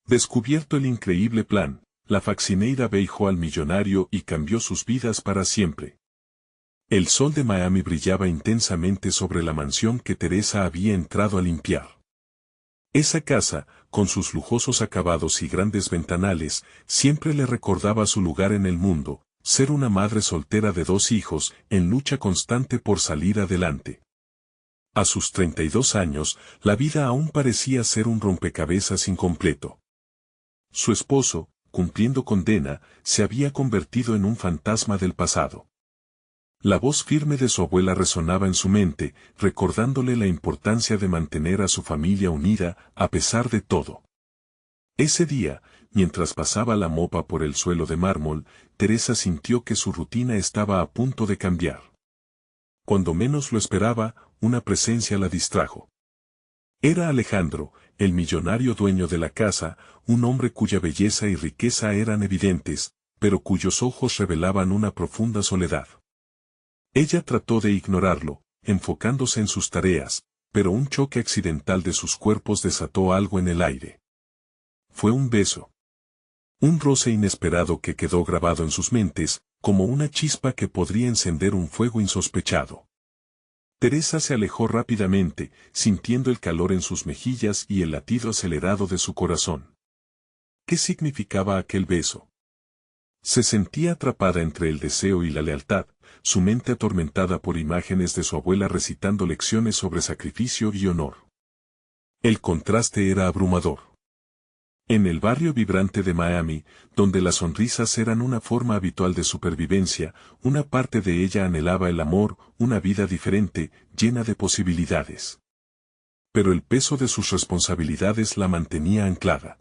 Descubierto el increíble plan, la faccineira veijó al millonario y cambió sus vidas para siempre. El sol de Miami brillaba intensamente sobre la mansión que Teresa había entrado a limpiar. Esa casa, con sus lujosos acabados y grandes ventanales, siempre le recordaba su lugar en el mundo, ser una madre soltera de 2 hijos, en lucha constante por salir adelante. A sus 32 años, la vida aún parecía ser un rompecabezas incompleto. Su esposo, cumpliendo condena, se había convertido en un fantasma del pasado. La voz firme de su abuela resonaba en su mente, recordándole la importancia de mantener a su familia unida, a pesar de todo. Ese día, mientras pasaba la mopa por el suelo de mármol, Teresa sintió que su rutina estaba a punto de cambiar. Cuando menos lo esperaba, una presencia la distrajo. Era Alejandro, el millonario dueño de la casa, un hombre cuya belleza y riqueza eran evidentes, pero cuyos ojos revelaban una profunda soledad. Ella trató de ignorarlo, enfocándose en sus tareas, pero un choque accidental de sus cuerpos desató algo en el aire. Fue un beso. Un roce inesperado que quedó grabado en sus mentes, como una chispa que podría encender un fuego insospechado. Teresa se alejó rápidamente, sintiendo el calor en sus mejillas y el latido acelerado de su corazón. ¿Qué significaba aquel beso? Se sentía atrapada entre el deseo y la lealtad, su mente atormentada por imágenes de su abuela recitando lecciones sobre sacrificio y honor. El contraste era abrumador. En el barrio vibrante de Miami, donde las sonrisas eran una forma habitual de supervivencia, una parte de ella anhelaba el amor, una vida diferente, llena de posibilidades. Pero el peso de sus responsabilidades la mantenía anclada.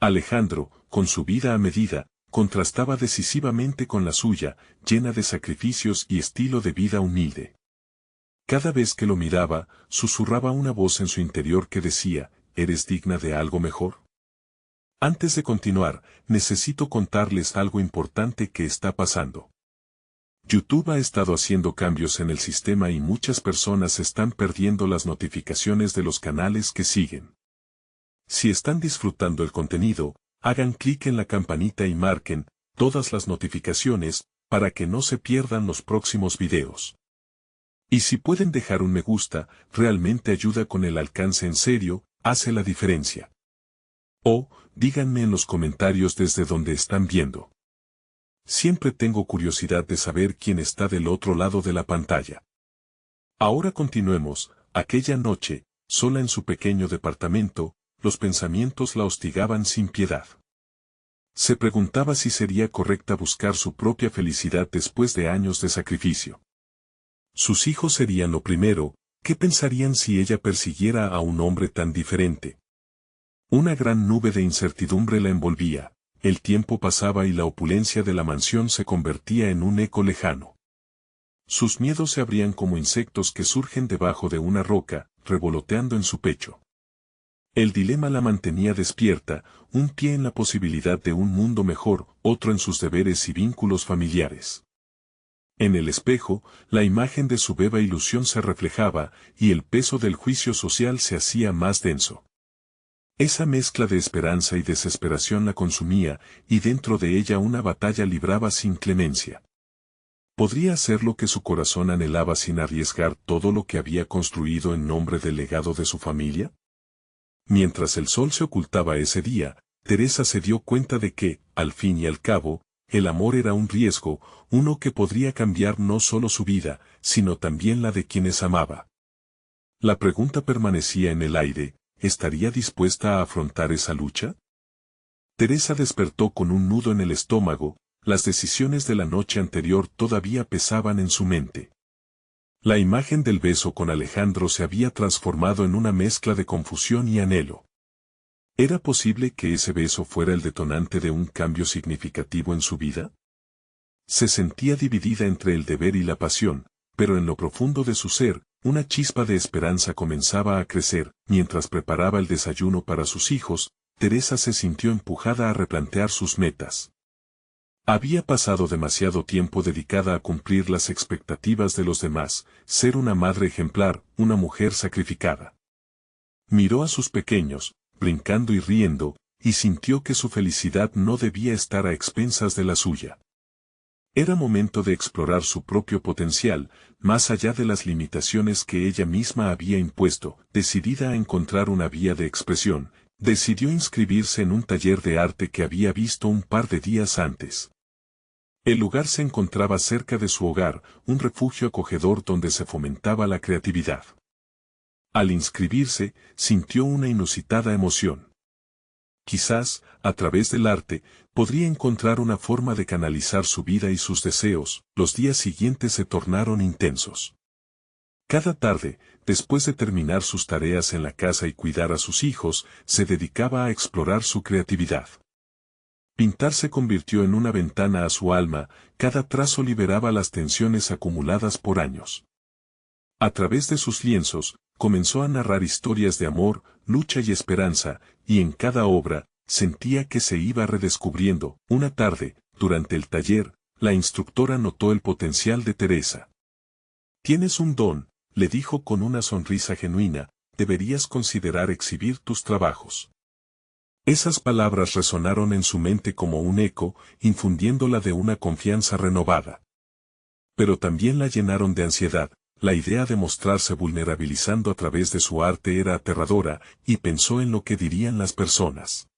Alejandro, con su vida a medida, contrastaba decisivamente con la suya, llena de sacrificios y estilo de vida humilde. Cada vez que lo miraba, susurraba una voz en su interior que decía, ¿eres digna de algo mejor? Antes de continuar, necesito contarles algo importante que está pasando. YouTube ha estado haciendo cambios en el sistema y muchas personas están perdiendo las notificaciones de los canales que siguen. Si están disfrutando el contenido, hagan clic en la campanita y marquen todas las notificaciones para que no se pierdan los próximos videos. Y si pueden dejar un me gusta, realmente ayuda con el alcance en serio, hace la diferencia. O, díganme en los comentarios desde donde están viendo. Siempre tengo curiosidad de saber quién está del otro lado de la pantalla. Ahora continuemos. Aquella noche, sola en su pequeño departamento, los pensamientos la hostigaban sin piedad. Se preguntaba si sería correcta buscar su propia felicidad después de años de sacrificio. Sus hijos serían lo primero, ¿qué pensarían si ella persiguiera a un hombre tan diferente? Una gran nube de incertidumbre la envolvía, el tiempo pasaba y la opulencia de la mansión se convertía en un eco lejano. Sus miedos se abrían como insectos que surgen debajo de una roca, revoloteando en su pecho. El dilema la mantenía despierta, un pie en la posibilidad de un mundo mejor, otro en sus deberes y vínculos familiares. En el espejo, la imagen de su beba ilusión se reflejaba, y el peso del juicio social se hacía más denso. Esa mezcla de esperanza y desesperación la consumía, y dentro de ella una batalla libraba sin clemencia. ¿Podría hacer lo que su corazón anhelaba sin arriesgar todo lo que había construido en nombre del legado de su familia? Mientras el sol se ocultaba ese día, Teresa se dio cuenta de que, al fin y al cabo, el amor era un riesgo, uno que podría cambiar no solo su vida, sino también la de quienes amaba. La pregunta permanecía en el aire, ¿estaría dispuesta a afrontar esa lucha? Teresa despertó con un nudo en el estómago, las decisiones de la noche anterior todavía pesaban en su mente. La imagen del beso con Alejandro se había transformado en una mezcla de confusión y anhelo. ¿Era posible que ese beso fuera el detonante de un cambio significativo en su vida? Se sentía dividida entre el deber y la pasión, pero en lo profundo de su ser, una chispa de esperanza comenzaba a crecer. Mientras preparaba el desayuno para sus hijos, Teresa se sintió empujada a replantear sus metas. Había pasado demasiado tiempo dedicada a cumplir las expectativas de los demás, ser una madre ejemplar, una mujer sacrificada. Miró a sus pequeños, brincando y riendo, y sintió que su felicidad no debía estar a expensas de la suya. Era momento de explorar su propio potencial, más allá de las limitaciones que ella misma había impuesto. Decidida a encontrar una vía de expresión, decidió inscribirse en un taller de arte que había visto un par de días antes. El lugar se encontraba cerca de su hogar, un refugio acogedor donde se fomentaba la creatividad. Al inscribirse, sintió una inusitada emoción. Quizás, a través del arte, podría encontrar una forma de canalizar su vida y sus deseos. Los días siguientes se tornaron intensos. Cada tarde, después de terminar sus tareas en la casa y cuidar a sus hijos, se dedicaba a explorar su creatividad. Pintar se convirtió en una ventana a su alma, cada trazo liberaba las tensiones acumuladas por años. A través de sus lienzos, comenzó a narrar historias de amor, lucha y esperanza, y en cada obra, sentía que se iba redescubriendo. Una tarde, durante el taller, la instructora notó el potencial de Teresa. «Tienes un don», le dijo con una sonrisa genuina, «deberías considerar exhibir tus trabajos». Esas palabras resonaron en su mente como un eco, infundiéndola de una confianza renovada. Pero también la llenaron de ansiedad. La idea de mostrarse vulnerabilizando a través de su arte era aterradora, y pensó en lo que dirían las personas.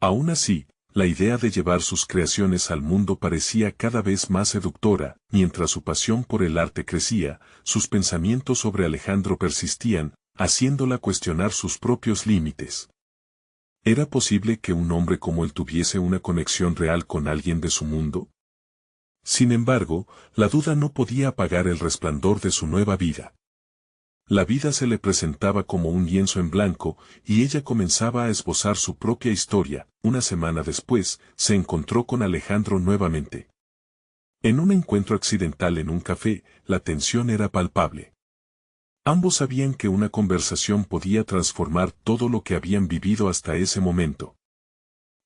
Aún así, la idea de llevar sus creaciones al mundo parecía cada vez más seductora. Mientras su pasión por el arte crecía, sus pensamientos sobre Alejandro persistían, haciéndola cuestionar sus propios límites. ¿Era posible que un hombre como él tuviese una conexión real con alguien de su mundo? Sin embargo, la duda no podía apagar el resplandor de su nueva vida. La vida se le presentaba como un lienzo en blanco, y ella comenzaba a esbozar su propia historia. Una semana después, se encontró con Alejandro nuevamente. En un encuentro accidental en un café, la tensión era palpable. Ambos sabían que una conversación podía transformar todo lo que habían vivido hasta ese momento.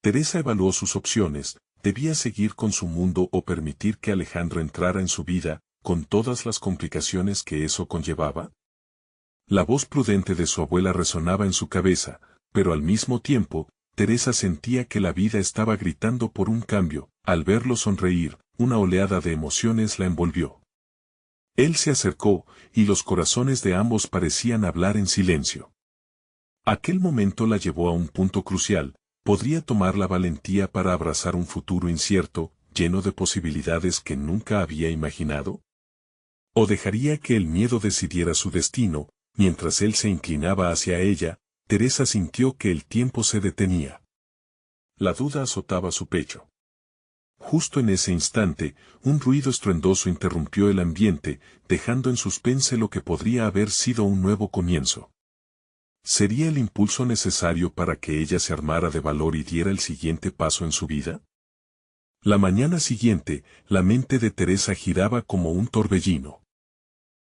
Teresa evaluó sus opciones. ¿Debía seguir con su mundo o permitir que Alejandro entrara en su vida, con todas las complicaciones que eso conllevaba? La voz prudente de su abuela resonaba en su cabeza, pero al mismo tiempo, Teresa sentía que la vida estaba gritando por un cambio. Al verlo sonreír, una oleada de emociones la envolvió. Él se acercó, y los corazones de ambos parecían hablar en silencio. Aquel momento la llevó a un punto crucial. ¿Podría tomar la valentía para abrazar un futuro incierto, lleno de posibilidades que nunca había imaginado? ¿O dejaría que el miedo decidiera su destino? Mientras él se inclinaba hacia ella, Teresa sintió que el tiempo se detenía. La duda azotaba su pecho. Justo en ese instante, un ruido estruendoso interrumpió el ambiente, dejando en suspense lo que podría haber sido un nuevo comienzo. ¿Sería el impulso necesario para que ella se armara de valor y diera el siguiente paso en su vida? La mañana siguiente, la mente de Teresa giraba como un torbellino.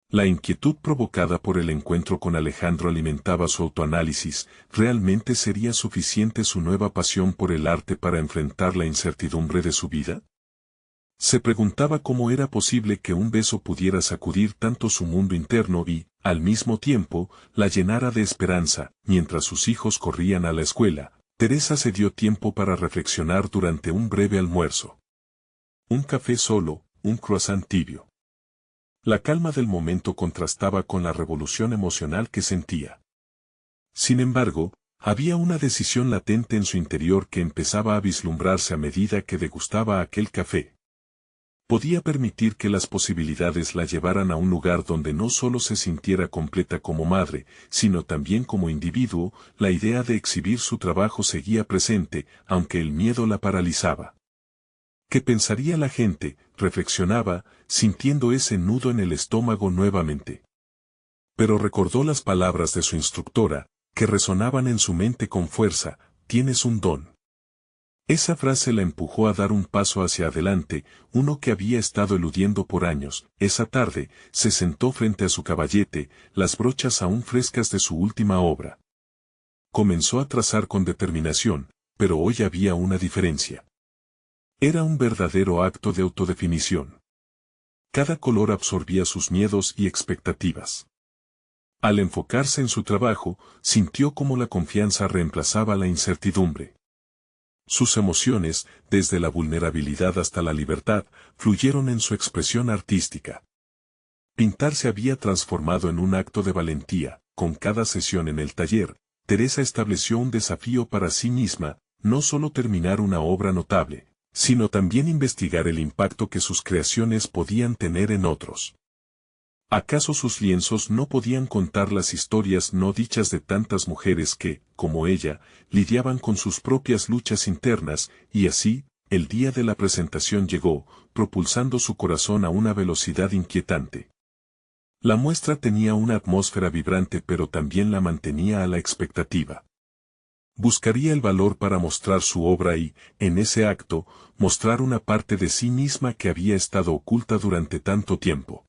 La inquietud provocada por el encuentro con Alejandro alimentaba su autoanálisis. ¿Realmente sería suficiente su nueva pasión por el arte para enfrentar la incertidumbre de su vida? Se preguntaba cómo era posible que un beso pudiera sacudir tanto su mundo interno y, al mismo tiempo, la llenara de esperanza. Mientras sus hijos corrían a la escuela, Teresa se dio tiempo para reflexionar durante un breve almuerzo. Un café solo, un croissant tibio. La calma del momento contrastaba con la revolución emocional que sentía. Sin embargo, había una decisión latente en su interior que empezaba a vislumbrarse a medida que degustaba aquel café. Podía permitir que las posibilidades la llevaran a un lugar donde no solo se sintiera completa como madre, sino también como individuo. La idea de exhibir su trabajo seguía presente, aunque el miedo la paralizaba. ¿Qué pensaría la gente?, reflexionaba, sintiendo ese nudo en el estómago nuevamente. Pero recordó las palabras de su instructora, que resonaban en su mente con fuerza: «Tienes un don». Esa frase la empujó a dar un paso hacia adelante, uno que había estado eludiendo por años. Esa tarde, se sentó frente a su caballete, las brochas aún frescas de su última obra. Comenzó a trazar con determinación, pero hoy había una diferencia. Era un verdadero acto de autodefinición. Cada color absorbía sus miedos y expectativas. Al enfocarse en su trabajo, sintió cómo la confianza reemplazaba la incertidumbre. Sus emociones, desde la vulnerabilidad hasta la libertad, fluyeron en su expresión artística. Pintar se había transformado en un acto de valentía. Con cada sesión en el taller, Teresa estableció un desafío para sí misma, no solo terminar una obra notable, sino también investigar el impacto que sus creaciones podían tener en otros. ¿Acaso sus lienzos no podían contar las historias no dichas de tantas mujeres que, como ella, lidiaban con sus propias luchas internas, y así, el día de la presentación llegó, propulsando su corazón a una velocidad inquietante? La muestra tenía una atmósfera vibrante, pero también la mantenía a la expectativa. Buscaría el valor para mostrar su obra y, en ese acto, mostrar una parte de sí misma que había estado oculta durante tanto tiempo.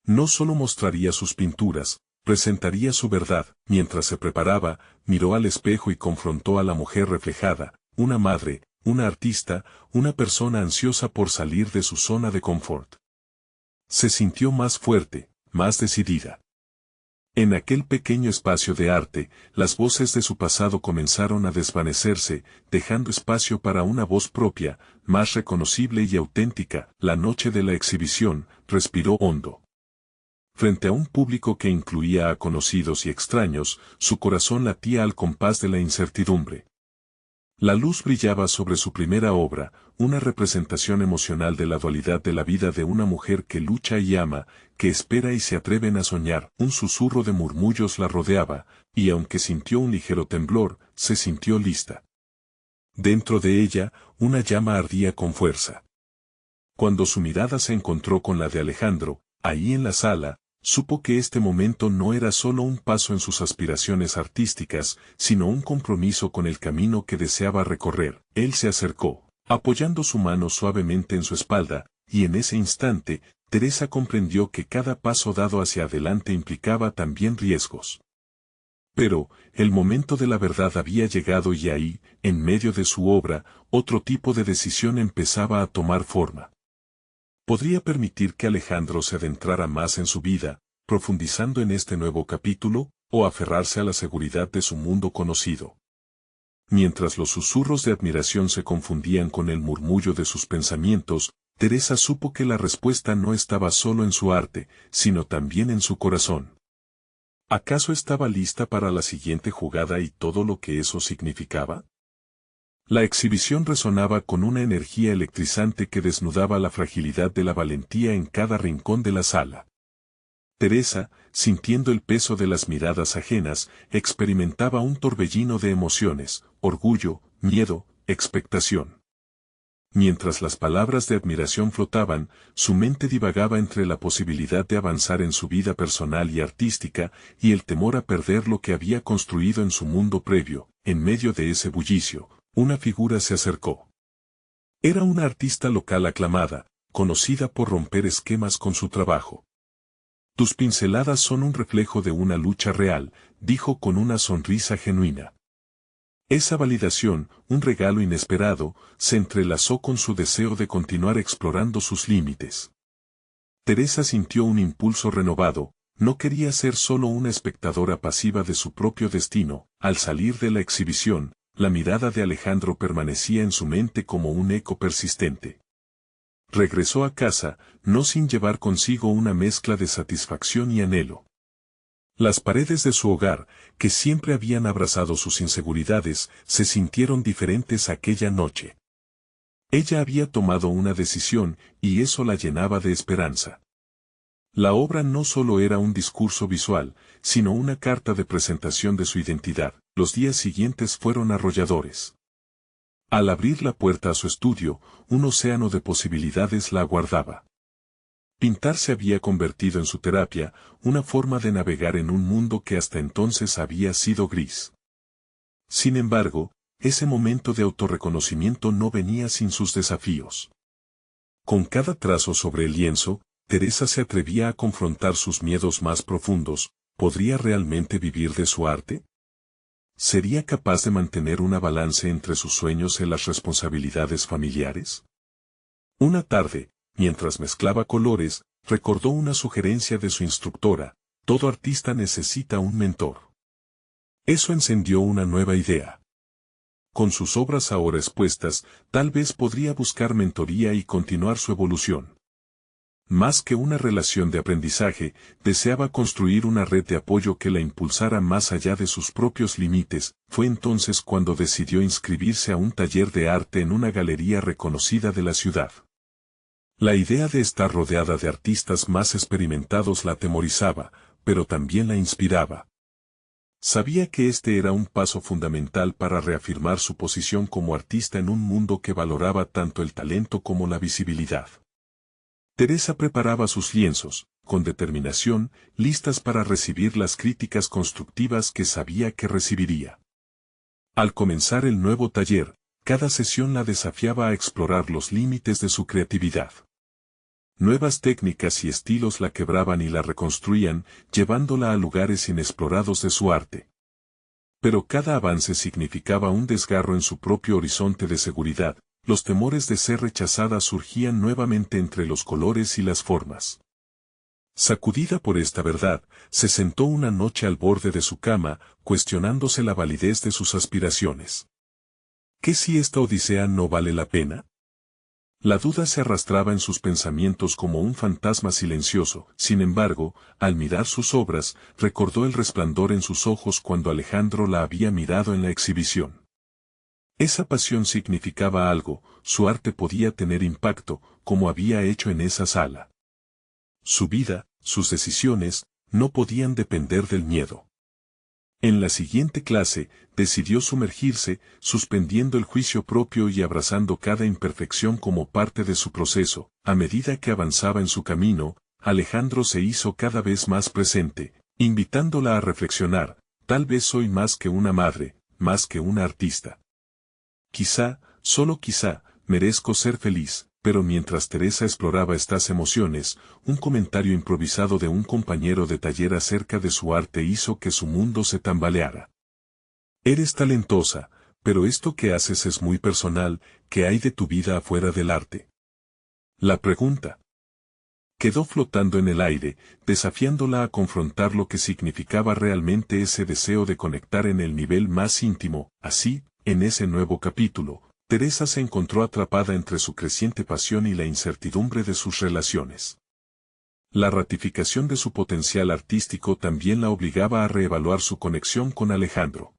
No solo mostraría sus pinturas, presentaría su verdad. Mientras se preparaba, miró al espejo y confrontó a la mujer reflejada, una madre, una artista, una persona ansiosa por salir de su zona de confort. Se sintió más fuerte, más decidida. En aquel pequeño espacio de arte, las voces de su pasado comenzaron a desvanecerse, dejando espacio para una voz propia, más reconocible y auténtica. La noche de la exhibición, respiró hondo. Frente a un público que incluía a conocidos y extraños, su corazón latía al compás de la incertidumbre. La luz brillaba sobre su primera obra, una representación emocional de la dualidad de la vida de una mujer que lucha y ama, que espera y se atreven a soñar. Un susurro de murmullos la rodeaba, y aunque sintió un ligero temblor, se sintió lista. Dentro de ella, una llama ardía con fuerza. Cuando su mirada se encontró con la de Alejandro, ahí en la sala, supo que este momento no era solo un paso en sus aspiraciones artísticas, sino un compromiso con el camino que deseaba recorrer. Él se acercó, apoyando su mano suavemente en su espalda, y en ese instante, Teresa comprendió que cada paso dado hacia adelante implicaba también riesgos. Pero, el momento de la verdad había llegado y ahí, en medio de su obra, otro tipo de decisión empezaba a tomar forma. ¿Podría permitir que Alejandro se adentrara más en su vida, profundizando en este nuevo capítulo, o aferrarse a la seguridad de su mundo conocido? Mientras los susurros de admiración se confundían con el murmullo de sus pensamientos, Teresa supo que la respuesta no estaba solo en su arte, sino también en su corazón. ¿Acaso estaba lista para la siguiente jugada y todo lo que eso significaba? La exhibición resonaba con una energía electrizante que desnudaba la fragilidad de la valentía en cada rincón de la sala. Teresa, sintiendo el peso de las miradas ajenas, experimentaba un torbellino de emociones, orgullo, miedo, expectación. Mientras las palabras de admiración flotaban, su mente divagaba entre la posibilidad de avanzar en su vida personal y artística, y el temor a perder lo que había construido en su mundo previo. En medio de ese bullicio, una figura se acercó. Era una artista local aclamada, conocida por romper esquemas con su trabajo. Tus pinceladas son un reflejo de una lucha real, dijo con una sonrisa genuina. Esa validación, un regalo inesperado, se entrelazó con su deseo de continuar explorando sus límites. Teresa sintió un impulso renovado, no quería ser solo una espectadora pasiva de su propio destino. Al salir de la exhibición, la mirada de Alejandro permanecía en su mente como un eco persistente. Regresó a casa, no sin llevar consigo una mezcla de satisfacción y anhelo. Las paredes de su hogar, que siempre habían abrazado sus inseguridades, se sintieron diferentes aquella noche. Ella había tomado una decisión, y eso la llenaba de esperanza. La obra no solo era un discurso visual, sino una carta de presentación de su identidad. Los días siguientes fueron arrolladores. Al abrir la puerta a su estudio, un océano de posibilidades la aguardaba. Pintar se había convertido en su terapia, una forma de navegar en un mundo que hasta entonces había sido gris. Sin embargo, ese momento de autorreconocimiento no venía sin sus desafíos. Con cada trazo sobre el lienzo, Teresa se atrevía a confrontar sus miedos más profundos. ¿Podría realmente vivir de su arte? ¿Sería capaz de mantener una balance entre sus sueños y las responsabilidades familiares? Una tarde, mientras mezclaba colores, recordó una sugerencia de su instructora: todo artista necesita un mentor. Eso encendió una nueva idea. con sus obras ahora expuestas, tal vez podría buscar mentoría y continuar su evolución. Más que una relación de aprendizaje, deseaba construir una red de apoyo que la impulsara más allá de sus propios límites. Fue entonces cuando decidió inscribirse a un taller de arte en una galería reconocida de la ciudad. La idea de estar rodeada de artistas más experimentados la atemorizaba, pero también la inspiraba. Sabía que este era un paso fundamental para reafirmar su posición como artista en un mundo que valoraba tanto el talento como la visibilidad. Teresa preparaba sus lienzos, con determinación, listas para recibir las críticas constructivas que sabía que recibiría. Al comenzar el nuevo taller, cada sesión la desafiaba a explorar los límites de su creatividad. Nuevas técnicas y estilos la quebraban y la reconstruían, llevándola a lugares inexplorados de su arte. Pero cada avance significaba un desgarro en su propio horizonte de seguridad. Los temores de ser rechazada surgían nuevamente entre los colores y las formas. Sacudida por esta verdad, se sentó una noche al borde de su cama, cuestionándose la validez de sus aspiraciones. ¿Qué si esta odisea no vale la pena? La duda se arrastraba en sus pensamientos como un fantasma silencioso. Sin embargo, al mirar sus obras, recordó el resplandor en sus ojos cuando Alejandro la había mirado en la exhibición. Esa pasión significaba algo, su arte podía tener impacto, como había hecho en esa sala. Su vida, sus decisiones, no podían depender del miedo. En la siguiente clase, decidió sumergirse, suspendiendo el juicio propio y abrazando cada imperfección como parte de su proceso. A medida que avanzaba en su camino, Alejandro se hizo cada vez más presente, invitándola a reflexionar: tal vez soy más que una madre, más que una artista. Quizá, solo quizá, merezco ser feliz. Pero mientras Teresa exploraba estas emociones, un comentario improvisado de un compañero de taller acerca de su arte hizo que su mundo se tambaleara. Eres talentosa, pero esto que haces es muy personal. ¿Qué hay de tu vida afuera del arte? La pregunta quedó flotando en el aire, desafiándola a confrontar lo que significaba realmente ese deseo de conectar en el nivel más íntimo. Así, en ese nuevo capítulo, Teresa se encontró atrapada entre su creciente pasión y la incertidumbre de sus relaciones. La ratificación de su potencial artístico también la obligaba a reevaluar su conexión con Alejandro.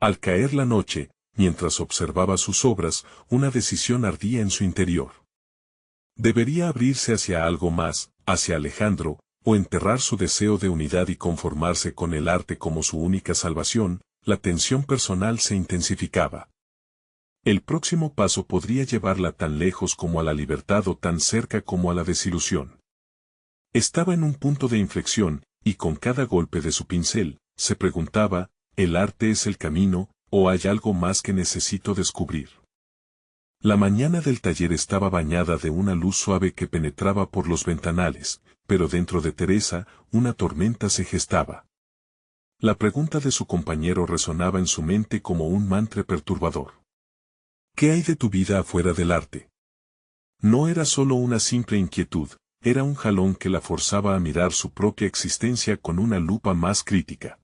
Al caer la noche, mientras observaba sus obras, una decisión ardía en su interior. ¿Debería abrirse hacia algo más, hacia Alejandro, o enterrar su deseo de unidad y conformarse con el arte como su única salvación? La tensión personal se intensificaba. El próximo paso podría llevarla tan lejos como a la libertad o tan cerca como a la desilusión. Estaba en un punto de inflexión, y con cada golpe de su pincel, se preguntaba: ¿el arte es el camino, o hay algo más que necesito descubrir? La mañana del taller estaba bañada de una luz suave que penetraba por los ventanales, pero dentro de Teresa, una tormenta se gestaba. La pregunta de su compañero resonaba en su mente como un mantra perturbador. ¿Qué hay de tu vida afuera del arte? No era solo una simple inquietud, era un jalón que la forzaba a mirar su propia existencia con una lupa más crítica.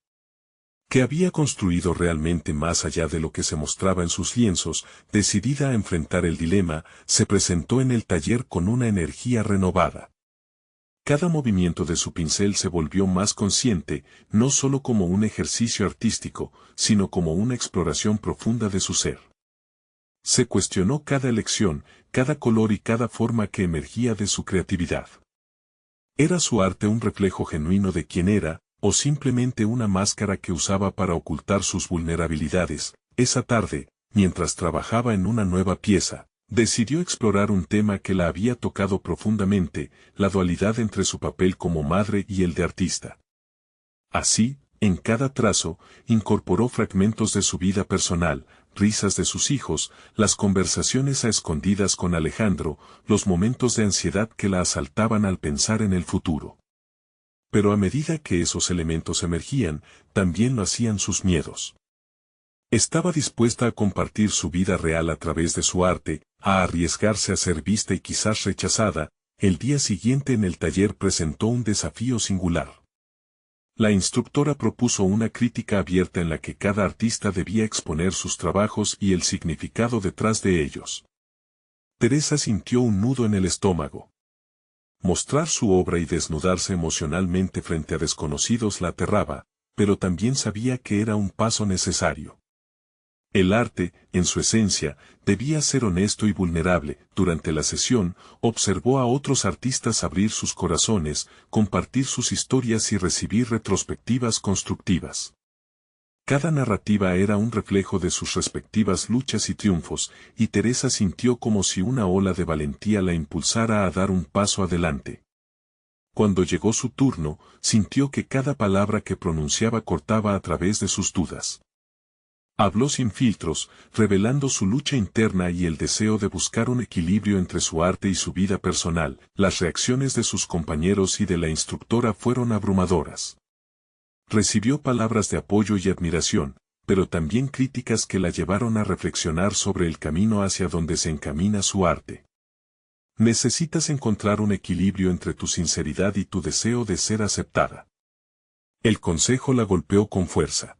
¿Qué había construido realmente más allá de lo que se mostraba en sus lienzos? Decidida a enfrentar el dilema, se presentó en el taller con una energía renovada. Cada movimiento de su pincel se volvió más consciente, no solo como un ejercicio artístico, sino como una exploración profunda de su ser. Se cuestionó cada elección, cada color y cada forma que emergía de su creatividad. ¿Era su arte un reflejo genuino de quién era, o simplemente una máscara que usaba para ocultar sus vulnerabilidades? Esa tarde, mientras trabajaba en una nueva pieza, decidió explorar un tema que la había tocado profundamente: la dualidad entre su papel como madre y el de artista. Así, en cada trazo, incorporó fragmentos de su vida personal, risas de sus hijos, las conversaciones a escondidas con Alejandro, los momentos de ansiedad que la asaltaban al pensar en el futuro. Pero a medida que esos elementos emergían, también lo hacían sus miedos. Estaba dispuesta a compartir su vida real a través de su arte, a arriesgarse a ser vista y quizás rechazada. El día siguiente en el taller presentó un desafío singular. La instructora propuso una crítica abierta en la que cada artista debía exponer sus trabajos y el significado detrás de ellos. Teresa sintió un nudo en el estómago. Mostrar su obra y desnudarse emocionalmente frente a desconocidos la aterraba, pero también sabía que era un paso necesario. El arte, en su esencia, debía ser honesto y vulnerable. Durante la sesión, observó a otros artistas abrir sus corazones, compartir sus historias y recibir retrospectivas constructivas. Cada narrativa era un reflejo de sus respectivas luchas y triunfos, y Teresa sintió como si una ola de valentía la impulsara a dar un paso adelante. Cuando llegó su turno, sintió que cada palabra que pronunciaba cortaba a través de sus dudas. Habló sin filtros, revelando su lucha interna y el deseo de buscar un equilibrio entre su arte y su vida personal. Las reacciones de sus compañeros y de la instructora fueron abrumadoras. Recibió palabras de apoyo y admiración, pero también críticas que la llevaron a reflexionar sobre el camino hacia donde se encamina su arte. Necesitas encontrar un equilibrio entre tu sinceridad y tu deseo de ser aceptada. El consejo la golpeó con fuerza.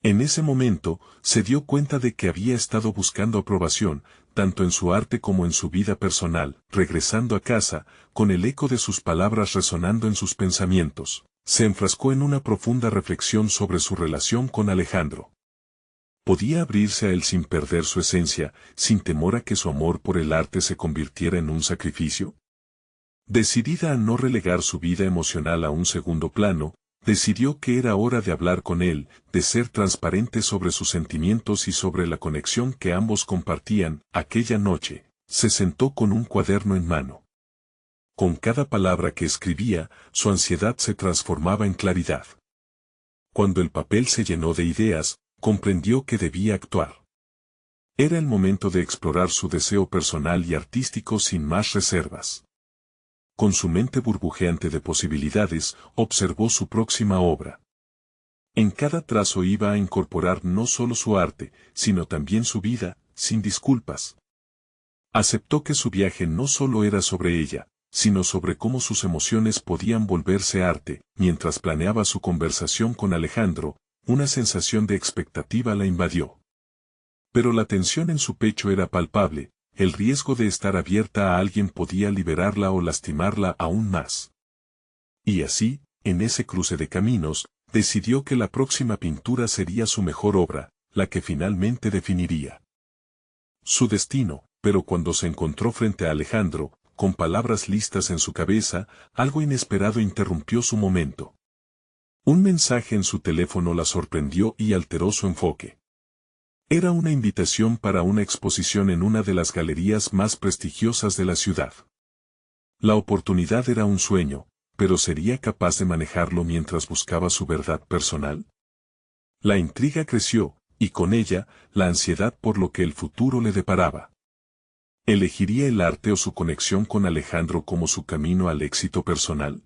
En ese momento, se dio cuenta de que había estado buscando aprobación, tanto en su arte como en su vida personal. Regresando a casa, con el eco de sus palabras resonando en sus pensamientos, se enfrascó en una profunda reflexión sobre su relación con Alejandro. ¿Podía abrirse a él sin perder su esencia, sin temor a que su amor por el arte se convirtiera en un sacrificio? Decidida a no relegar su vida emocional a un segundo plano, decidió que era hora de hablar con él, de ser transparente sobre sus sentimientos y sobre la conexión que ambos compartían. Aquella noche, se sentó con un cuaderno en mano. Con cada palabra que escribía, su ansiedad se transformaba en claridad. Cuando el papel se llenó de ideas, comprendió que debía actuar. Era el momento de explorar su deseo personal y artístico sin más reservas. Con su mente burbujeante de posibilidades, observó su próxima obra. En cada trazo iba a incorporar no solo su arte, sino también su vida, sin disculpas. Aceptó que su viaje no solo era sobre ella, sino sobre cómo sus emociones podían volverse arte. Mientras planeaba su conversación con Alejandro, una sensación de expectativa la invadió. Pero la tensión en su pecho era palpable. El riesgo de estar abierta a alguien podía liberarla o lastimarla aún más. Y así, en ese cruce de caminos, decidió que la próxima pintura sería su mejor obra, la que finalmente definiría su destino. Pero cuando se encontró frente a Alejandro, con palabras listas en su cabeza, algo inesperado interrumpió su momento. Un mensaje en su teléfono la sorprendió y alteró su enfoque. Era una invitación para una exposición en una de las galerías más prestigiosas de la ciudad. La oportunidad era un sueño, pero ¿sería capaz de manejarlo mientras buscaba su verdad personal? La intriga creció, y con ella, la ansiedad por lo que el futuro le deparaba. ¿Elegiría el arte o su conexión con Alejandro como su camino al éxito personal?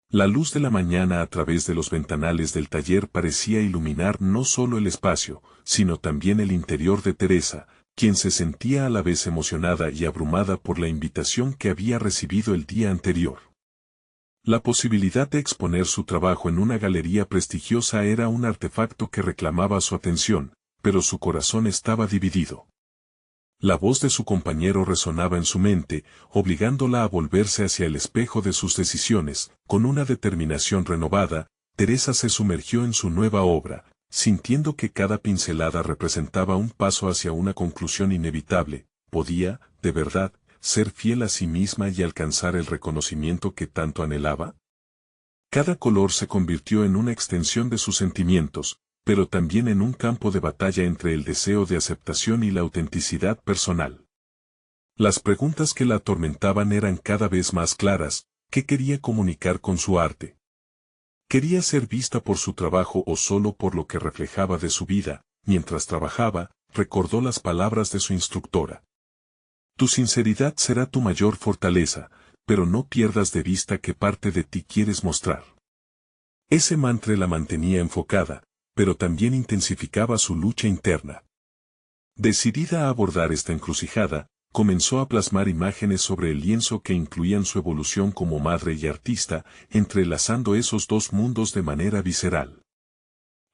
La luz de la mañana a través de los ventanales del taller parecía iluminar no solo el espacio, sino también el interior de Teresa, quien se sentía a la vez emocionada y abrumada por la invitación que había recibido el día anterior. La posibilidad de exponer su trabajo en una galería prestigiosa era un artefacto que reclamaba su atención, pero su corazón estaba dividido. La voz de su compañero resonaba en su mente, obligándola a volverse hacia el espejo de sus decisiones. Con una determinación renovada, Teresa se sumergió en su nueva obra, sintiendo que cada pincelada representaba un paso hacia una conclusión inevitable. ¿Podía, de verdad, ser fiel a sí misma y alcanzar el reconocimiento que tanto anhelaba? Cada color se convirtió en una extensión de sus sentimientos, pero también en un campo de batalla entre el deseo de aceptación y la autenticidad personal. Las preguntas que la atormentaban eran cada vez más claras. ¿Qué quería comunicar con su arte? ¿Quería ser vista por su trabajo o solo por lo que reflejaba de su vida? Mientras trabajaba, recordó las palabras de su instructora. Tu sinceridad será tu mayor fortaleza, pero no pierdas de vista qué parte de ti quieres mostrar. Ese mantra la mantenía enfocada, pero también intensificaba su lucha interna. Decidida a abordar esta encrucijada, comenzó a plasmar imágenes sobre el lienzo que incluían su evolución como madre y artista, entrelazando esos dos mundos de manera visceral.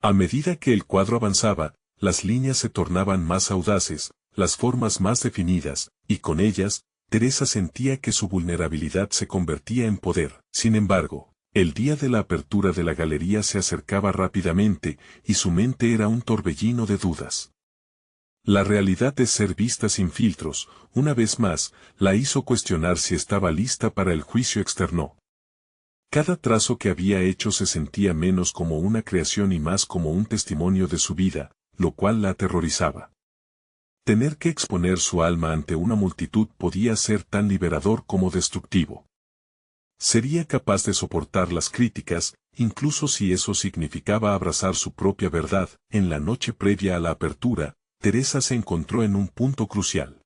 A medida que el cuadro avanzaba, las líneas se tornaban más audaces, las formas más definidas, y con ellas, Teresa sentía que su vulnerabilidad se convertía en poder. Sin embargo, el día de la apertura de la galería se acercaba rápidamente, y su mente era un torbellino de dudas. La realidad de ser vista sin filtros, una vez más, la hizo cuestionar si estaba lista para el juicio externo. Cada trazo que había hecho se sentía menos como una creación y más como un testimonio de su vida, lo cual la aterrorizaba. Tener que exponer su alma ante una multitud podía ser tan liberador como destructivo. Sería capaz de soportar las críticas, incluso si eso significaba abrazar su propia verdad. En la noche previa a la apertura, Teresa se encontró en un punto crucial.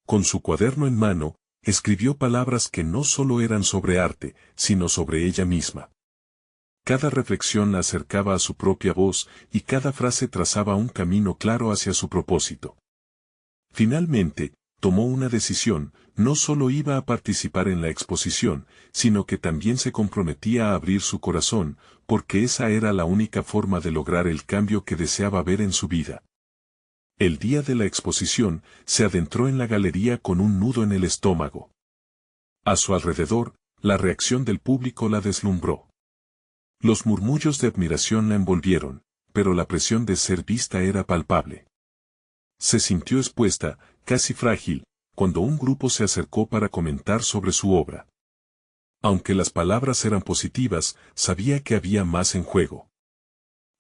Con su cuaderno en mano, escribió palabras que no solo eran sobre arte, sino sobre ella misma. Cada reflexión la acercaba a su propia voz, y cada frase trazaba un camino claro hacia su propósito. Finalmente, tomó una decisión: no solo iba a participar en la exposición, sino que también se comprometía a abrir su corazón, porque esa era la única forma de lograr el cambio que deseaba ver en su vida. El día de la exposición, se adentró en la galería con un nudo en el estómago. A su alrededor, la reacción del público la deslumbró. Los murmullos de admiración la envolvieron, pero la presión de ser vista era palpable. Se sintió expuesta, casi frágil, cuando un grupo se acercó para comentar sobre su obra. Aunque las palabras eran positivas, sabía que había más en juego.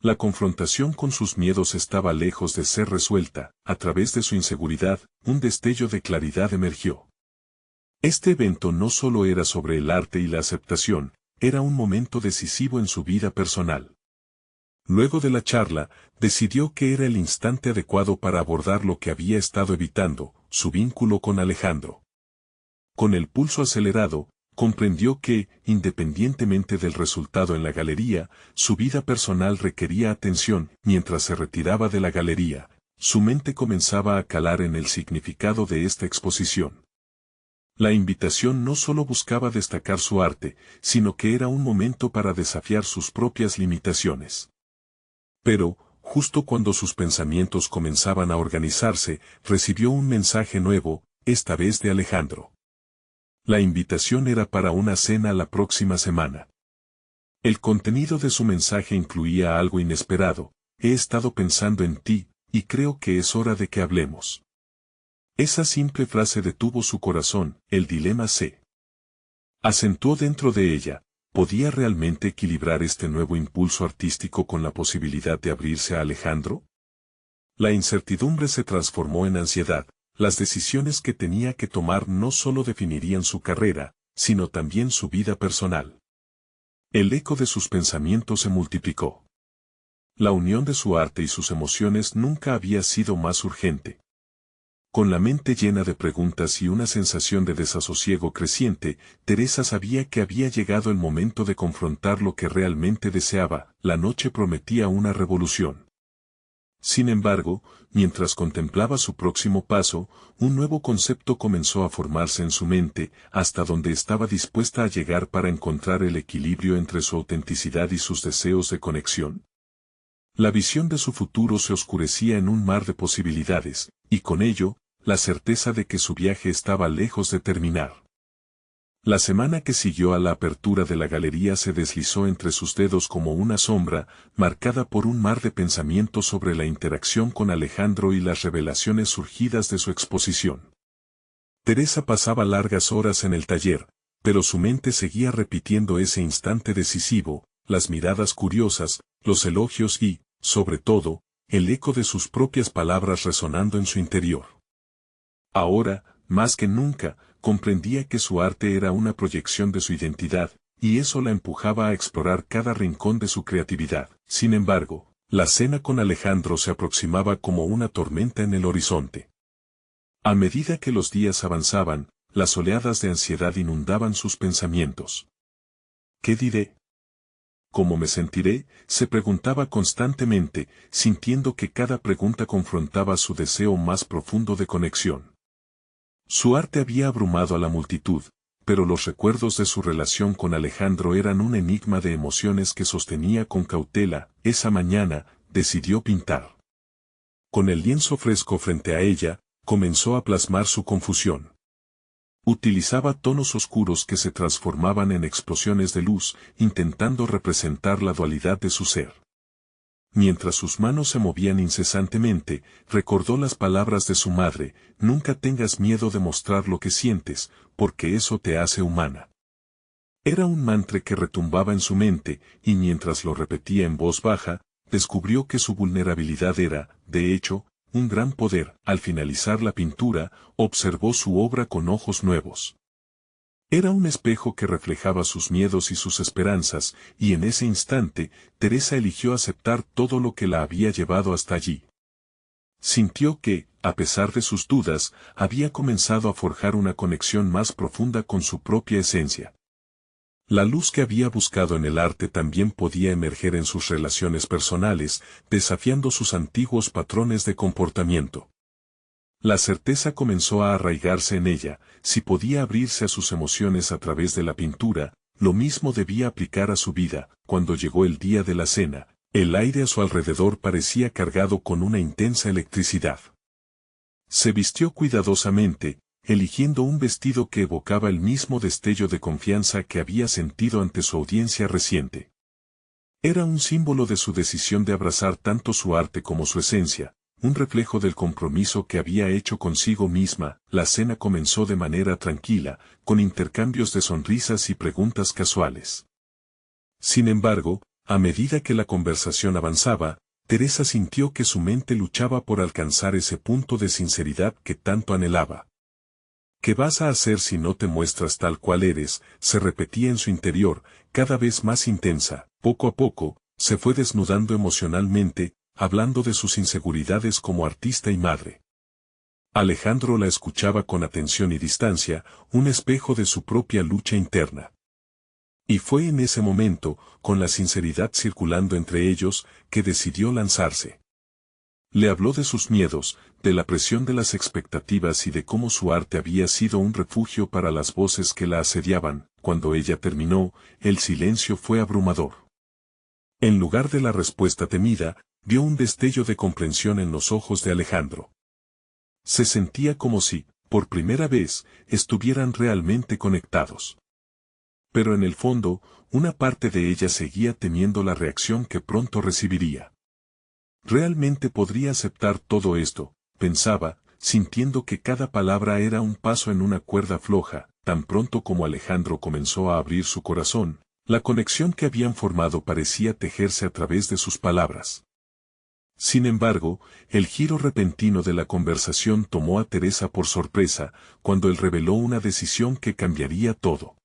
La confrontación con sus miedos estaba lejos de ser resuelta. A través de su inseguridad, un destello de claridad emergió. Este evento no solo era sobre el arte y la aceptación, era un momento decisivo en su vida personal. Luego de la charla, decidió que era el instante adecuado para abordar lo que había estado evitando: su vínculo con Alejandro. Con el pulso acelerado, comprendió que, independientemente del resultado en la galería, su vida personal requería atención. Mientras se retiraba de la galería, su mente comenzaba a calar en el significado de esta exposición. La invitación no solo buscaba destacar su arte, sino que era un momento para desafiar sus propias limitaciones. Pero, justo cuando sus pensamientos comenzaban a organizarse, recibió un mensaje nuevo, esta vez de Alejandro. La invitación era para una cena la próxima semana. El contenido de su mensaje incluía algo inesperado: he estado pensando en ti, y creo que es hora de que hablemos. Esa simple frase detuvo su corazón. El dilema se acentuó dentro de ella. ¿Podía realmente equilibrar este nuevo impulso artístico con la posibilidad de abrirse a Alejandro? La incertidumbre se transformó en ansiedad. Las decisiones que tenía que tomar no solo definirían su carrera, sino también su vida personal. El eco de sus pensamientos se multiplicó. La unión de su arte y sus emociones nunca había sido más urgente. Con la mente llena de preguntas y una sensación de desasosiego creciente, Teresa sabía que había llegado el momento de confrontar lo que realmente deseaba. La noche prometía una revolución. Sin embargo, mientras contemplaba su próximo paso, un nuevo concepto comenzó a formarse en su mente: hasta dónde estaba dispuesta a llegar para encontrar el equilibrio entre su autenticidad y sus deseos de conexión. La visión de su futuro se oscurecía en un mar de posibilidades, y con ello, la certeza de que su viaje estaba lejos de terminar. La semana que siguió a la apertura de la galería se deslizó entre sus dedos como una sombra, marcada por un mar de pensamientos sobre la interacción con Alejandro y las revelaciones surgidas de su exposición. Teresa pasaba largas horas en el taller, pero su mente seguía repitiendo ese instante decisivo: las miradas curiosas, los elogios y, sobre todo, el eco de sus propias palabras resonando en su interior. Ahora, más que nunca, comprendía que su arte era una proyección de su identidad, y eso la empujaba a explorar cada rincón de su creatividad. Sin embargo, la cena con Alejandro se aproximaba como una tormenta en el horizonte. A medida que los días avanzaban, las oleadas de ansiedad inundaban sus pensamientos. ¿Qué diré? ¿Cómo me sentiré?, se preguntaba constantemente, sintiendo que cada pregunta confrontaba su deseo más profundo de conexión. Su arte había abrumado a la multitud, pero los recuerdos de su relación con Alejandro eran un enigma de emociones que sostenía con cautela. Esa mañana, decidió pintar. Con el lienzo fresco frente a ella, comenzó a plasmar su confusión. Utilizaba tonos oscuros que se transformaban en explosiones de luz, intentando representar la dualidad de su ser. Mientras sus manos se movían incesantemente, recordó las palabras de su madre: nunca tengas miedo de mostrar lo que sientes, porque eso te hace humana. Era un mantra que retumbaba en su mente, y mientras lo repetía en voz baja, descubrió que su vulnerabilidad era, de hecho, un gran poder. Al finalizar la pintura, observó su obra con ojos nuevos. Era un espejo que reflejaba sus miedos y sus esperanzas, y en ese instante, Teresa eligió aceptar todo lo que la había llevado hasta allí. Sintió que, a pesar de sus dudas, había comenzado a forjar una conexión más profunda con su propia esencia. La luz que había buscado en el arte también podía emerger en sus relaciones personales, desafiando sus antiguos patrones de comportamiento. La certeza comenzó a arraigarse en ella: si podía abrirse a sus emociones a través de la pintura, lo mismo debía aplicar a su vida. Cuando llegó el día de la cena, el aire a su alrededor parecía cargado con una intensa electricidad. Se vistió cuidadosamente, eligiendo un vestido que evocaba el mismo destello de confianza que había sentido ante su audiencia reciente. Era un símbolo de su decisión de abrazar tanto su arte como su esencia, un reflejo del compromiso que había hecho consigo misma. La cena comenzó de manera tranquila, con intercambios de sonrisas y preguntas casuales. Sin embargo, a medida que la conversación avanzaba, Teresa sintió que su mente luchaba por alcanzar ese punto de sinceridad que tanto anhelaba. ¿Qué vas a hacer si no te muestras tal cual eres?, se repetía en su interior, cada vez más intensa. Poco a poco, se fue desnudando emocionalmente, hablando de sus inseguridades como artista y madre. Alejandro la escuchaba con atención y distancia, un espejo de su propia lucha interna. Y fue en ese momento, con la sinceridad circulando entre ellos, que decidió lanzarse. Le habló de sus miedos, de la presión de las expectativas y de cómo su arte había sido un refugio para las voces que la asediaban. Cuando ella terminó, el silencio fue abrumador. En lugar de la respuesta temida, vio un destello de comprensión en los ojos de Alejandro. Se sentía como si, por primera vez, estuvieran realmente conectados. Pero en el fondo, una parte de ella seguía temiendo la reacción que pronto recibiría. ¿Realmente podría aceptar todo esto?, pensaba, sintiendo que cada palabra era un paso en una cuerda floja. Tan pronto como Alejandro comenzó a abrir su corazón, la conexión que habían formado parecía tejerse a través de sus palabras. Sin embargo, el giro repentino de la conversación tomó a Teresa por sorpresa, cuando él reveló una decisión que cambiaría todo.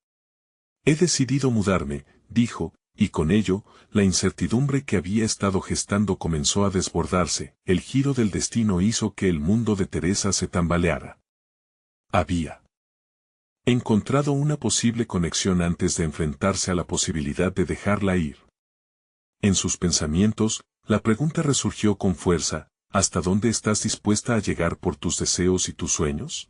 He decidido mudarme, dijo, y con ello, la incertidumbre que había estado gestando comenzó a desbordarse. El giro del destino hizo que el mundo de Teresa se tambaleara. Había encontrado una posible conexión antes de enfrentarse a la posibilidad de dejarla ir. En sus pensamientos, la pregunta resurgió con fuerza: ¿hasta dónde estás dispuesta a llegar por tus deseos y tus sueños?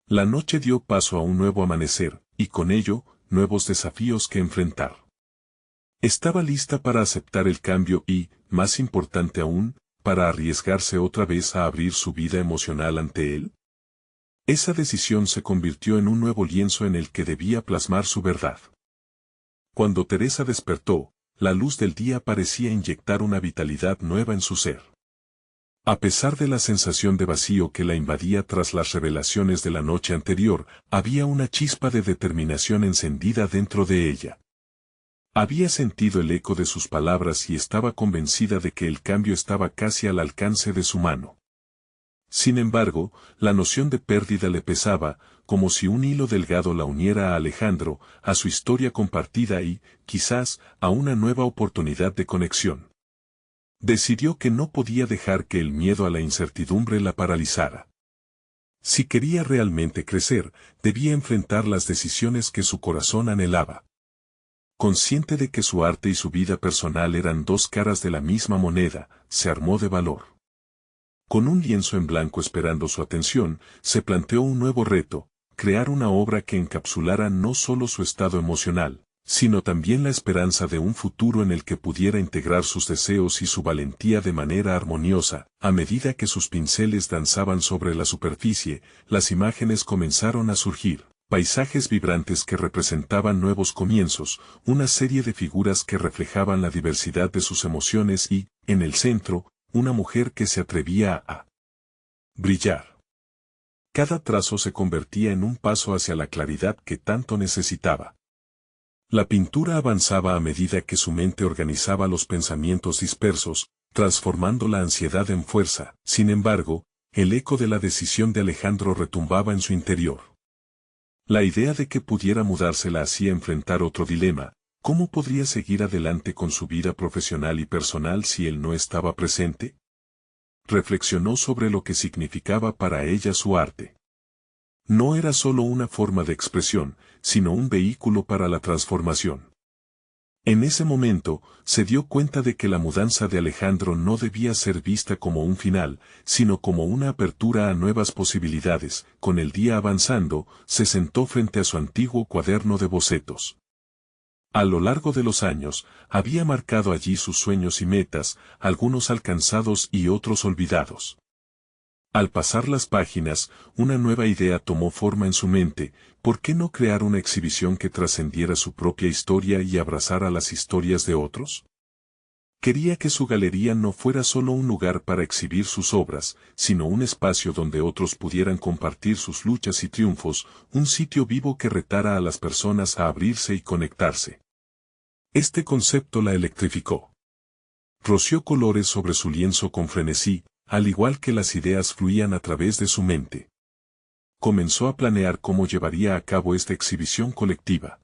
La noche dio paso a un nuevo amanecer, y con ello, nuevos desafíos que enfrentar. Estaba lista para aceptar el cambio y, más importante aún, para arriesgarse otra vez a abrir su vida emocional ante él. Esa decisión se convirtió en un nuevo lienzo en el que debía plasmar su verdad. Cuando Teresa despertó, la luz del día parecía inyectar una vitalidad nueva en su ser. A pesar de la sensación de vacío que la invadía tras las revelaciones de la noche anterior, había una chispa de determinación encendida dentro de ella. Había sentido el eco de sus palabras y estaba convencida de que el cambio estaba casi al alcance de su mano. Sin embargo, la noción de pérdida le pesaba, como si un hilo delgado la uniera a Alejandro, a su historia compartida y, quizás, a una nueva oportunidad de conexión. Decidió que no podía dejar que el miedo a la incertidumbre la paralizara. Si quería realmente crecer, debía enfrentar las decisiones que su corazón anhelaba. Consciente de que su arte y su vida personal eran dos caras de la misma moneda, se armó de valor. Con un lienzo en blanco esperando su atención, se planteó un nuevo reto: crear una obra que encapsulara no solo su estado emocional, sino también la esperanza de un futuro en el que pudiera integrar sus deseos y su valentía de manera armoniosa. A medida que sus pinceles danzaban sobre la superficie, las imágenes comenzaron a surgir. Paisajes vibrantes que representaban nuevos comienzos, una serie de figuras que reflejaban la diversidad de sus emociones y, en el centro, una mujer que se atrevía a brillar. Cada trazo se convertía en un paso hacia la claridad que tanto necesitaba. La pintura avanzaba a medida que su mente organizaba los pensamientos dispersos, transformando la ansiedad en fuerza. Sin embargo, el eco de la decisión de Alejandro retumbaba en su interior. La idea de que pudiera mudarse la hacía enfrentar otro dilema: ¿cómo podría seguir adelante con su vida profesional y personal si él no estaba presente? Reflexionó sobre lo que significaba para ella su arte. No era solo una forma de expresión, sino un vehículo para la transformación. En ese momento, se dio cuenta de que la mudanza de Alejandro no debía ser vista como un final, sino como una apertura a nuevas posibilidades. Con el día avanzando, se sentó frente a su antiguo cuaderno de bocetos. A lo largo de los años, había marcado allí sus sueños y metas, algunos alcanzados y otros olvidados. Al pasar las páginas, una nueva idea tomó forma en su mente: ¿por qué no crear una exhibición que trascendiera su propia historia y abrazara las historias de otros? Quería que su galería no fuera solo un lugar para exhibir sus obras, sino un espacio donde otros pudieran compartir sus luchas y triunfos, un sitio vivo que retara a las personas a abrirse y conectarse. Este concepto la electrificó. Roció colores sobre su lienzo con frenesí, al igual que las ideas fluían a través de su mente. Comenzó a planear cómo llevaría a cabo esta exhibición colectiva.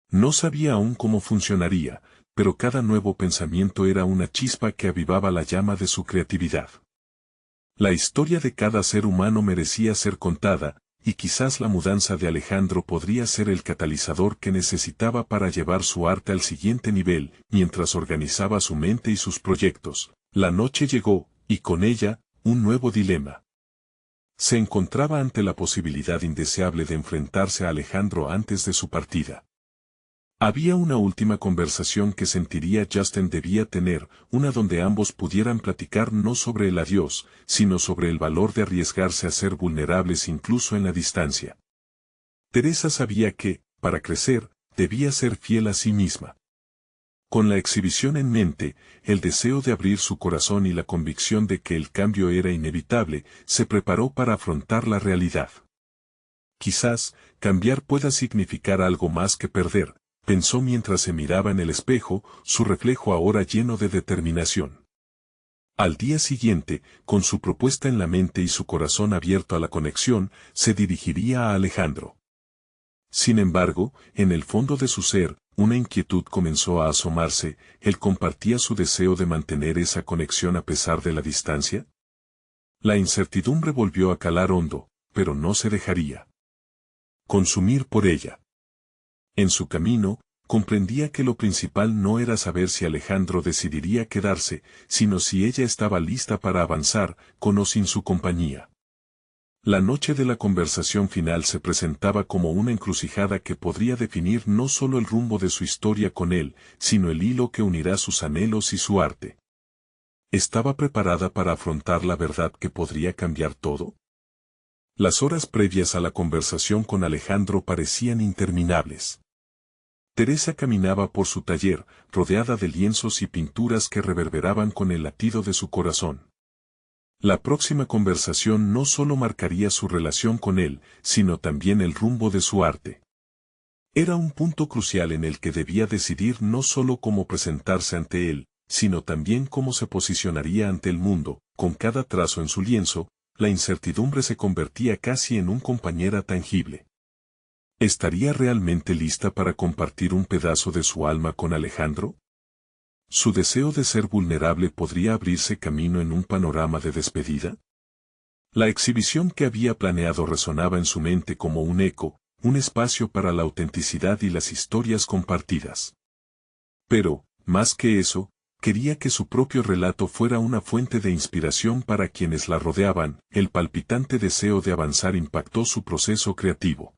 No sabía aún cómo funcionaría, pero cada nuevo pensamiento era una chispa que avivaba la llama de su creatividad. La historia de cada ser humano merecía ser contada, y quizás la mudanza de Alejandro podría ser el catalizador que necesitaba para llevar su arte al siguiente nivel. Mientras organizaba su mente y sus proyectos, la noche llegó, y con ella, un nuevo dilema. Se encontraba ante la posibilidad indeseable de enfrentarse a Alejandro antes de su partida. Había una última conversación que sentiría Justin debía tener, una donde ambos pudieran platicar no sobre el adiós, sino sobre el valor de arriesgarse a ser vulnerables incluso en la distancia. Teresa sabía que, para crecer, debía ser fiel a sí misma. Con la exhibición en mente, el deseo de abrir su corazón y la convicción de que el cambio era inevitable, se preparó para afrontar la realidad. Quizás, cambiar pueda significar algo más que perder, pensó mientras se miraba en el espejo, su reflejo ahora lleno de determinación. Al día siguiente, con su propuesta en la mente y su corazón abierto a la conexión, se dirigiría a Alejandro. Sin embargo, en el fondo de su ser, una inquietud comenzó a asomarse: ¿él compartía su deseo de mantener esa conexión a pesar de la distancia? La incertidumbre volvió a calar hondo, pero no se dejaría consumir por ella. En su camino, comprendía que lo principal no era saber si Alejandro decidiría quedarse, sino si ella estaba lista para avanzar, con o sin su compañía. La noche de la conversación final se presentaba como una encrucijada que podría definir no solo el rumbo de su historia con él, sino el hilo que unirá sus anhelos y su arte. ¿Estaba preparada para afrontar la verdad que podría cambiar todo? Las horas previas a la conversación con Alejandro parecían interminables. Teresa caminaba por su taller, rodeada de lienzos y pinturas que reverberaban con el latido de su corazón. La próxima conversación no solo marcaría su relación con él, sino también el rumbo de su arte. Era un punto crucial en el que debía decidir no solo cómo presentarse ante él, sino también cómo se posicionaría ante el mundo. Con cada trazo en su lienzo, la incertidumbre se convertía casi en un compañera tangible. ¿Estaría realmente lista para compartir un pedazo de su alma con Alejandro? ¿Su deseo de ser vulnerable podría abrirse camino en un panorama de despedida? La exhibición que había planeado resonaba en su mente como un eco, un espacio para la autenticidad y las historias compartidas. Pero, más que eso, quería que su propio relato fuera una fuente de inspiración para quienes la rodeaban. El palpitante deseo de avanzar impactó su proceso creativo.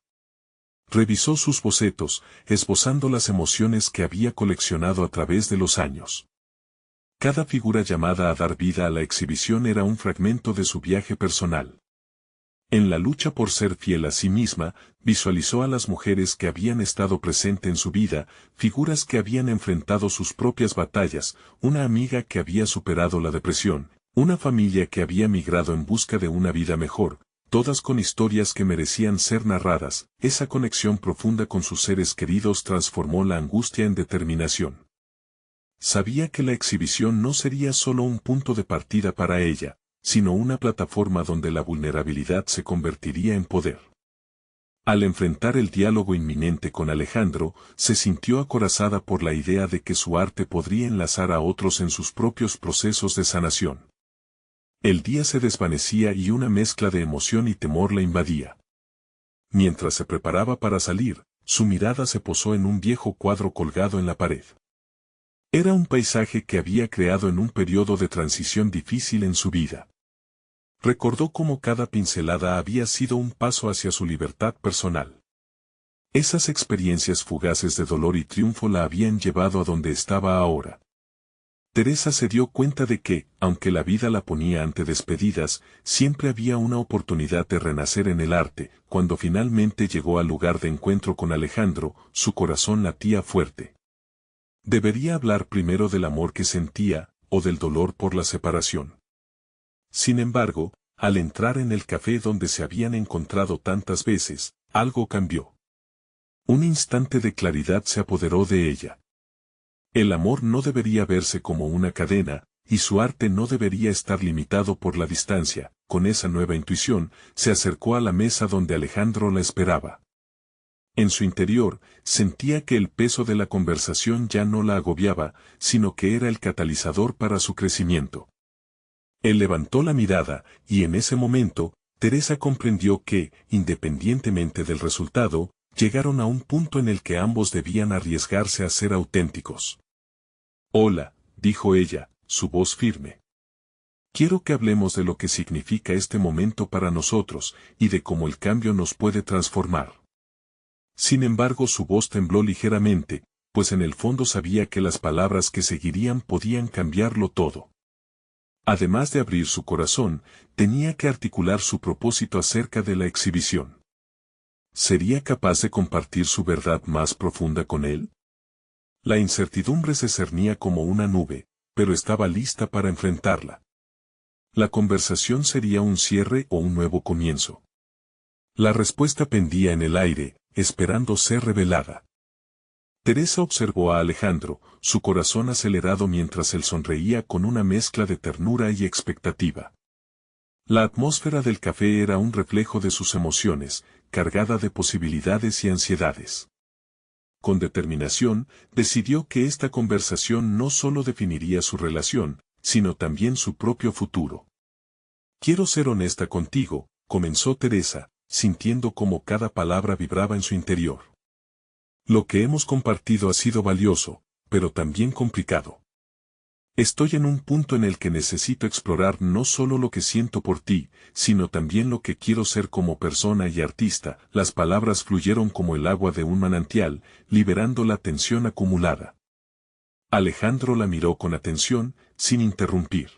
Revisó sus bocetos, esbozando las emociones que había coleccionado a través de los años. Cada figura llamada a dar vida a la exhibición era un fragmento de su viaje personal. En la lucha por ser fiel a sí misma, visualizó a las mujeres que habían estado presentes en su vida, figuras que habían enfrentado sus propias batallas, una amiga que había superado la depresión, una familia que había migrado en busca de una vida mejor, todas con historias que merecían ser narradas. Esa conexión profunda con sus seres queridos transformó la angustia en determinación. Sabía que la exhibición no sería solo un punto de partida para ella, sino una plataforma donde la vulnerabilidad se convertiría en poder. Al enfrentar el diálogo inminente con Alejandro, se sintió acorazada por la idea de que su arte podría enlazar a otros en sus propios procesos de sanación. El día se desvanecía y una mezcla de emoción y temor la invadía. Mientras se preparaba para salir, su mirada se posó en un viejo cuadro colgado en la pared. Era un paisaje que había creado en un periodo de transición difícil en su vida. Recordó cómo cada pincelada había sido un paso hacia su libertad personal. Esas experiencias fugaces de dolor y triunfo la habían llevado a donde estaba ahora. Teresa se dio cuenta de que, aunque la vida la ponía ante despedidas, siempre había una oportunidad de renacer en el arte. Cuando finalmente llegó al lugar de encuentro con Alejandro, su corazón latía fuerte. Debería hablar primero del amor que sentía, o del dolor por la separación. Sin embargo, al entrar en el café donde se habían encontrado tantas veces, algo cambió. Un instante de claridad se apoderó de ella. El amor no debería verse como una cadena, y su arte no debería estar limitado por la distancia. Con esa nueva intuición, se acercó a la mesa donde Alejandro la esperaba. En su interior, sentía que el peso de la conversación ya no la agobiaba, sino que era el catalizador para su crecimiento. Él levantó la mirada, y en ese momento, Teresa comprendió que, independientemente del resultado, llegaron a un punto en el que ambos debían arriesgarse a ser auténticos. «Hola», dijo ella, su voz firme. «Quiero que hablemos de lo que significa este momento para nosotros, y de cómo el cambio nos puede transformar». Sin embargo, su voz tembló ligeramente, pues en el fondo sabía que las palabras que seguirían podían cambiarlo todo. Además de abrir su corazón, tenía que articular su propósito acerca de la exhibición. ¿Sería capaz de compartir su verdad más profunda con él? La incertidumbre se cernía como una nube, pero estaba lista para enfrentarla. La conversación sería un cierre o un nuevo comienzo. La respuesta pendía en el aire, esperando ser revelada. Teresa observó a Alejandro, su corazón acelerado mientras él sonreía con una mezcla de ternura y expectativa. La atmósfera del café era un reflejo de sus emociones, cargada de posibilidades y ansiedades. Con determinación, decidió que esta conversación no solo definiría su relación, sino también su propio futuro. «Quiero ser honesta contigo», comenzó Teresa, sintiendo cómo cada palabra vibraba en su interior. «Lo que hemos compartido ha sido valioso, pero también complicado. Estoy en un punto en el que necesito explorar no solo lo que siento por ti, sino también lo que quiero ser como persona y artista». Las palabras fluyeron como el agua de un manantial, liberando la tensión acumulada. Alejandro la miró con atención, sin interrumpir.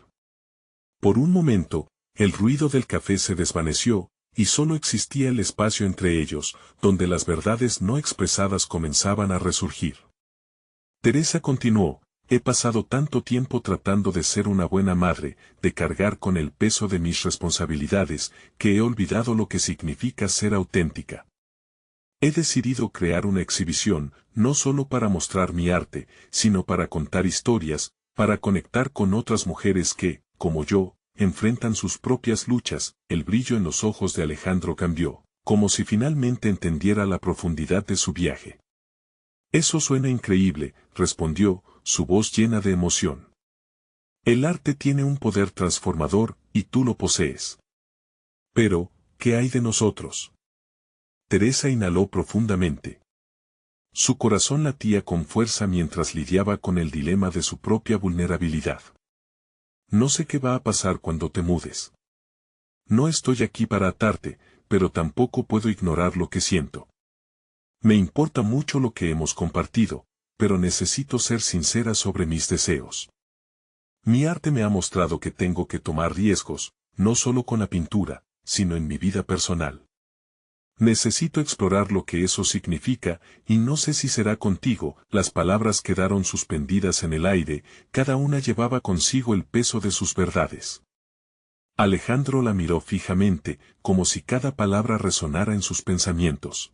Por un momento, el ruido del café se desvaneció, y solo existía el espacio entre ellos, donde las verdades no expresadas comenzaban a resurgir. Teresa continuó: «He pasado tanto tiempo tratando de ser una buena madre, de cargar con el peso de mis responsabilidades, que he olvidado lo que significa ser auténtica. He decidido crear una exhibición, no solo para mostrar mi arte, sino para contar historias, para conectar con otras mujeres que, como yo, enfrentan sus propias luchas». El brillo en los ojos de Alejandro cambió, como si finalmente entendiera la profundidad de su viaje. «Eso suena increíble», respondió, su voz llena de emoción. «El arte tiene un poder transformador, y tú lo posees. Pero, ¿qué hay de nosotros?». Teresa inhaló profundamente. Su corazón latía con fuerza mientras lidiaba con el dilema de su propia vulnerabilidad. No sé qué va a pasar cuando te mudes. No estoy aquí para atarte, pero tampoco puedo ignorar lo que siento. Me importa mucho lo que hemos compartido, pero necesito ser sincera sobre mis deseos. Mi arte me ha mostrado que tengo que tomar riesgos, no solo con la pintura, sino en mi vida personal. Necesito explorar lo que eso significa, y no sé si será contigo. Las palabras quedaron suspendidas en el aire, cada una llevaba consigo el peso de sus verdades. Alejandro la miró fijamente, como si cada palabra resonara en sus pensamientos.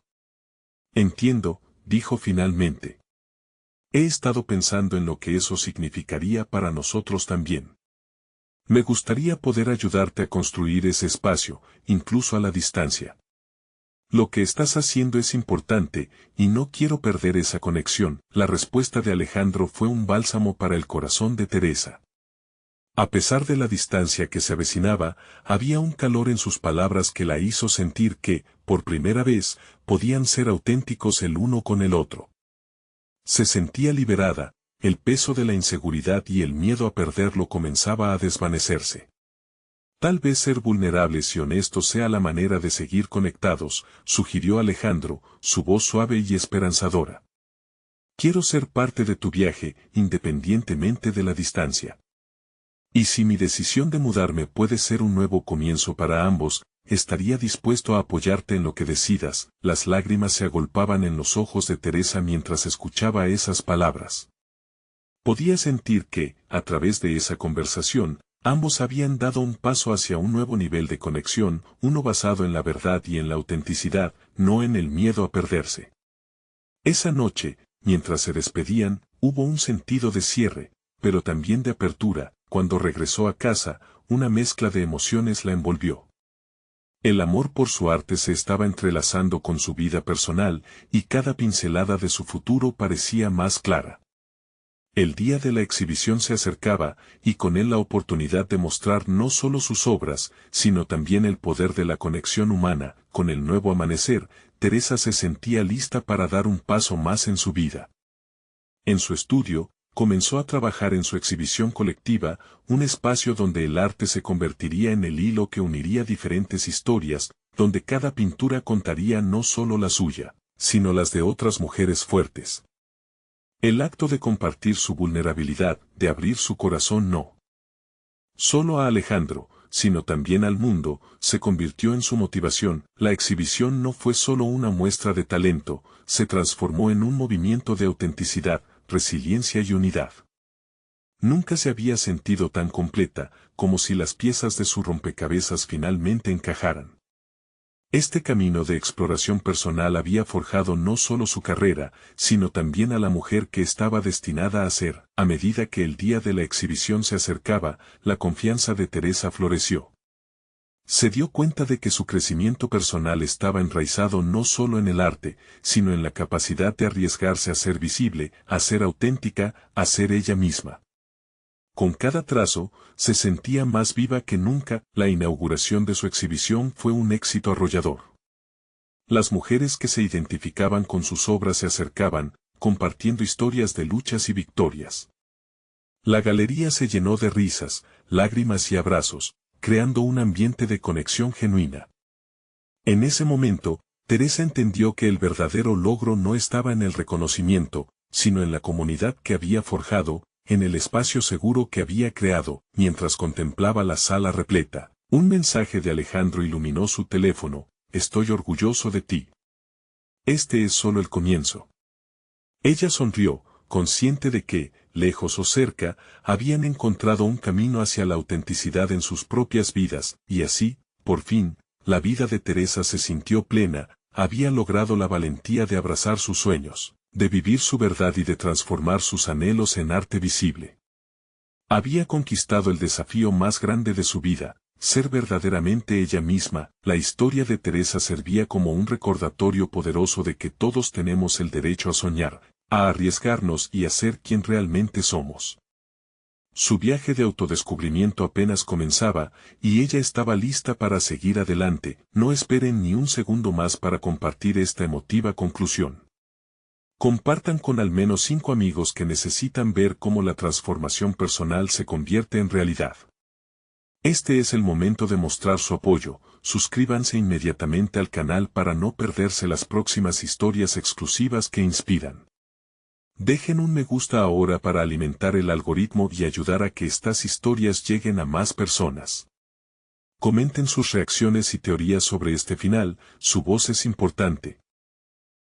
Entiendo, dijo finalmente. He estado pensando en lo que eso significaría para nosotros también. Me gustaría poder ayudarte a construir ese espacio, incluso a la distancia. Lo que estás haciendo es importante, y no quiero perder esa conexión. La respuesta de Alejandro fue un bálsamo para el corazón de Teresa. A pesar de la distancia que se avecinaba, había un calor en sus palabras que la hizo sentir que, por primera vez, podían ser auténticos el uno con el otro. Se sentía liberada, el peso de la inseguridad y el miedo a perderlo comenzaba a desvanecerse. Tal vez ser vulnerables y honestos sea la manera de seguir conectados, sugirió Alejandro, su voz suave y esperanzadora. Quiero ser parte de tu viaje, independientemente de la distancia. Y si mi decisión de mudarme puede ser un nuevo comienzo para ambos, estaría dispuesto a apoyarte en lo que decidas. Las lágrimas se agolpaban en los ojos de Teresa mientras escuchaba esas palabras. Podía sentir que, a través de esa conversación, ambos habían dado un paso hacia un nuevo nivel de conexión, uno basado en la verdad y en la autenticidad, no en el miedo a perderse. Esa noche, mientras se despedían, hubo un sentido de cierre, pero también de apertura. Cuando regresó a casa, una mezcla de emociones la envolvió. El amor por su arte se estaba entrelazando con su vida personal, y cada pincelada de su futuro parecía más clara. El día de la exhibición se acercaba, y con él la oportunidad de mostrar no solo sus obras, sino también el poder de la conexión humana. Con el nuevo amanecer, Teresa se sentía lista para dar un paso más en su vida. En su estudio, comenzó a trabajar en su exhibición colectiva, un espacio donde el arte se convertiría en el hilo que uniría diferentes historias, donde cada pintura contaría no solo la suya, sino las de otras mujeres fuertes. El acto de compartir su vulnerabilidad, de abrir su corazón no solo a Alejandro, sino también al mundo, se convirtió en su motivación. La exhibición no fue solo una muestra de talento, se transformó en un movimiento de autenticidad, resiliencia y unidad. Nunca se había sentido tan completa, como si las piezas de su rompecabezas finalmente encajaran. Este camino de exploración personal había forjado no solo su carrera, sino también a la mujer que estaba destinada a ser. A medida que el día de la exhibición se acercaba, la confianza de Teresa floreció. Se dio cuenta de que su crecimiento personal estaba enraizado no solo en el arte, sino en la capacidad de arriesgarse a ser visible, a ser auténtica, a ser ella misma. Con cada trazo, se sentía más viva que nunca. La inauguración de su exhibición fue un éxito arrollador. Las mujeres que se identificaban con sus obras se acercaban, compartiendo historias de luchas y victorias. La galería se llenó de risas, lágrimas y abrazos, creando un ambiente de conexión genuina. En ese momento, Teresa entendió que el verdadero logro no estaba en el reconocimiento, sino en la comunidad que había forjado, en el espacio seguro que había creado. Mientras contemplaba la sala repleta, un mensaje de Alejandro iluminó su teléfono: «Estoy orgulloso de ti. Este es solo el comienzo». Ella sonrió, consciente de que, lejos o cerca, habían encontrado un camino hacia la autenticidad en sus propias vidas, y así, por fin, la vida de Teresa se sintió plena. Había logrado la valentía de abrazar sus sueños, de vivir su verdad y de transformar sus anhelos en arte visible. Había conquistado el desafío más grande de su vida, ser verdaderamente ella misma. La historia de Teresa servía como un recordatorio poderoso de que todos tenemos el derecho a soñar, a arriesgarnos y a ser quien realmente somos. Su viaje de autodescubrimiento apenas comenzaba, y ella estaba lista para seguir adelante. No esperen ni un segundo más para compartir esta emotiva conclusión. Compartan con al menos 5 amigos que necesitan ver cómo la transformación personal se convierte en realidad. Este es el momento de mostrar su apoyo. Suscríbanse inmediatamente al canal para no perderse las próximas historias exclusivas que inspiran. Dejen un me gusta ahora para alimentar el algoritmo y ayudar a que estas historias lleguen a más personas. Comenten sus reacciones y teorías sobre este final, su voz es importante.